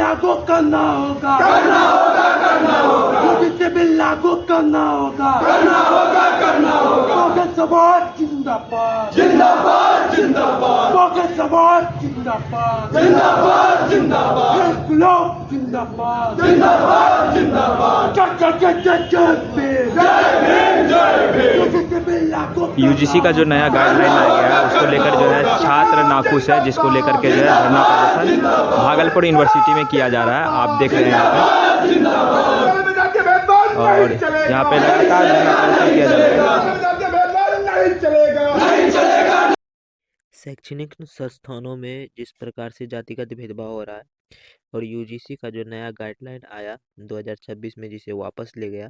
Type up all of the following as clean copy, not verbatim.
लागू करना होगा, यूजीसी बिल लागू करना होगा, बहुजन समाज जिंदाबाद, बहुजन समाज जिंदाबाद, इंकलाब जिंदाबाद, यूजीसी का जो नया गाइडलाइन आया गया है उसको लेकर जो है छात्र नाखुश है, जिसको लेकर के जो है धरना प्रदर्शन भागलपुर यूनिवर्सिटी में किया जा रहा है। आप देख रहे हैं यहाँ पे, और यहाँ पे लगातार धरना प्रदर्शन किया जा रहा है। शैक्षणिक संस्थानों में जिस प्रकार से जातिगत भेदभाव हो रहा है और यूजीसी का जो नया गाइडलाइन आया 2026 में, जिसे वापस ले गया,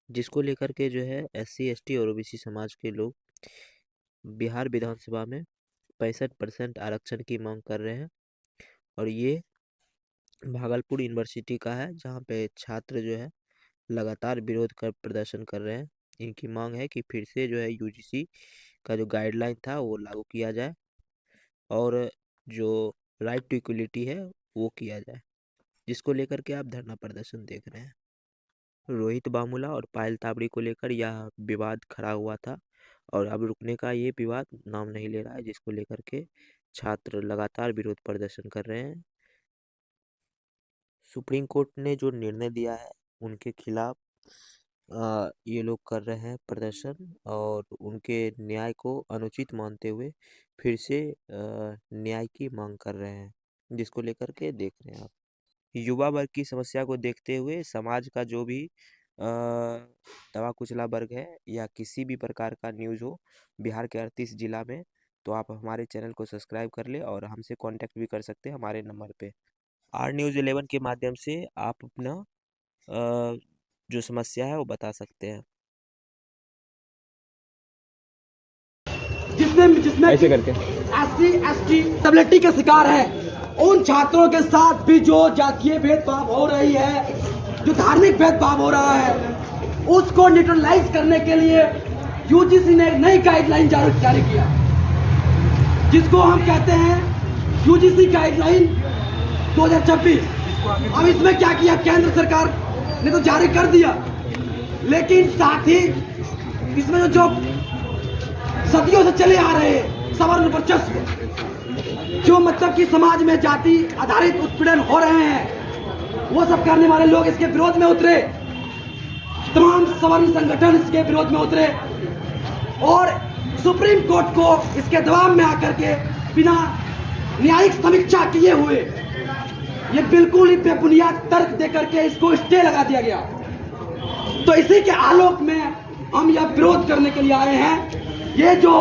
जिसको लेकर के जो है SC ST और OBC समाज के लोग बिहार विधानसभा में 65% आरक्षण की मांग कर रहे हैं। और ये भागलपुर यूनिवर्सिटी का है, जहाँ पे छात्र जो है लगातार विरोध कर प्रदर्शन कर रहे हैं। इनकी मांग है कि फिर से जो है यूजीसी का जो गाइडलाइन था वो लागू किया जाए और जो राइट टू इक्वलिटी है वो किया जाए, जिसको लेकर के आप धरना प्रदर्शन देख रहे हैं। रोहित बामुला और पायल ताबड़ी को लेकर यह विवाद खड़ा हुआ था और अब रुकने का ये विवाद नाम नहीं ले रहा है, जिसको लेकर के छात्र लगातार विरोध प्रदर्शन कर रहे हैं। सुप्रीम कोर्ट ने जो निर्णय दिया है उनके खिलाफ ये लोग कर रहे हैं प्रदर्शन और उनके न्याय को अनुचित मानते हुए फिर से न्याय की मांग कर रहे हैं, जिसको लेकर के देख रहे हैं आप। युवा वर्ग की समस्या को देखते हुए समाज का जो भी दबा कुचला वर्ग है या किसी भी प्रकार का न्यूज़ हो बिहार के 38 जिला में, तो आप हमारे चैनल को सब्सक्राइब कर ले और हमसे कांटेक्ट भी कर सकते हैं हमारे नंबर पे। R News 11 के माध्यम से आप अपना जो समस्या है वो बता सकते हैं। जिसमें ऐसे करके SC ST डिसेबिलिटी के शिकार हैं, उन छात्रों के साथ भी जो जातीय भेदभाव हो रही है, जो धार्मिक भेदभाव हो रहा है, उसको न्यूट्रलाइज करने के लिए यूजीसी ने एक नई गाइडलाइन जारी किया, जिसको हम कहते हैं यूजीसी गाइडलाइन 2026। अब इसमें क्या किया, केंद्र सरकार ने तो जारी कर दिया, लेकिन साथ ही इसमें जो सदियों से चले आ रहे सवर्ण वर्चस्व, जो मतलब कि समाज में जाति आधारित उत्पीड़न हो रहे हैं, वो सब करने वाले लोग इसके विरोध में उतरे। तमाम सवर्ण संगठन इसके विरोध में उतरे और सुप्रीम कोर्ट को इसके दबाव में आकर के बिना न्यायिक समीक्षा किए हुए ये बिल्कुल ही बेबुनियाद तर्क देकर के इसको स्टे लगा दिया गया। तो इसी के आलोक में हम यह विरोध करने के लिए आए हैं। ये जो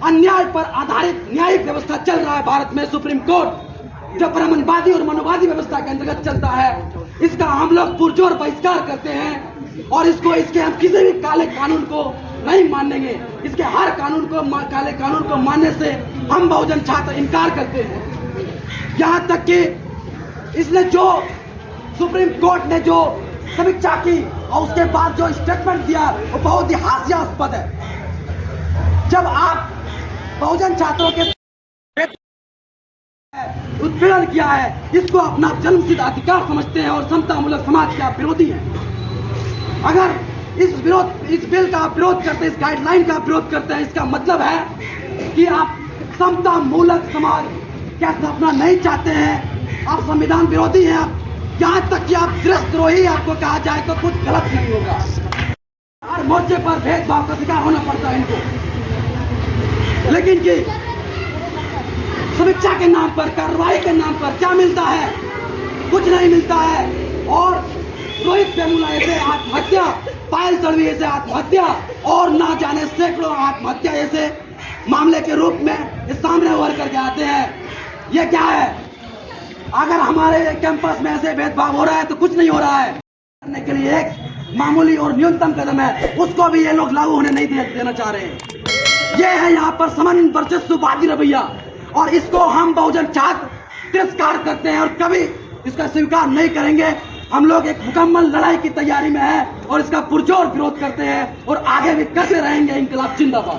अन्याय पर आधारित न्यायिक व्यवस्था चल रहा है भारत में, सुप्रीम कोर्ट जो ब्राह्मणवादी और मनोवादी व्यवस्था के अंतर्गत चलता है, इसका हम लोग पुरजोर बहिष्कार करते हैं और इसके हम किसी भी काले कानून को नहीं मानेंगे। इसके हर कानून को, काले कानून को मानने से हम बहुजन छात्र इनकार करते हैं। यहाँ तक कि इसने जो सुप्रीम कोर्ट ने जो समीक्षा की और उसके बाद जो स्टेटमेंट दिया वो बहुत ही हास्यास्पद है। जब आप बहुजन छात्रों के उत्पीड़न किया है, इसको अपना जन्मसिद्ध अधिकार समझते हैं और समतामूलक समाज के आप विरोधी हैं। अगर इस बिल का विरोध करते, इस गाइडलाइन का विरोध करते हैं, इसका मतलब है कि आप समतामूलक समाज क्या स्थापना नहीं चाहते हैं, आप संविधान विरोधी हैं। आप यहाँ तक कि आप देशद्रोही आपको कहा जाए तो कुछ गलत नहीं होगा। हर मोर्चे पर भेदभाव का शिकार होना पड़ता है इनको, लेकिन कि समीक्षा के नाम पर, कार्रवाई के नाम पर क्या मिलता है? कुछ नहीं मिलता है। और रोहित वेमुला ऐसे आत्महत्या, पायल तड़वी ऐसे आत्महत्या और ना जाने सैकड़ों आत्महत्या ऐसे मामले के रूप में इस सामने उभर करके आते हैं। ये क्या है? अगर हमारे कैंपस में ऐसे भेदभाव हो रहा है तो कुछ नहीं हो रहा है, करने के लिए एक मामूली और न्यूनतम कदम है, उसको भी ये लोग लागू होने नहीं देना चाह रहे हैं। ये है यहाँ पर समान वर्चस्ववादी रवैया और इसको हम बहुजन छात्र तिरस्कार करते हैं और कभी इसका स्वीकार नहीं करेंगे। हम लोग एक मुकम्मल लड़ाई की तैयारी में हैं और इसका पुरजोर विरोध करते हैं और आगे भी करते रहेंगे। इंकलाब जिंदाबाद।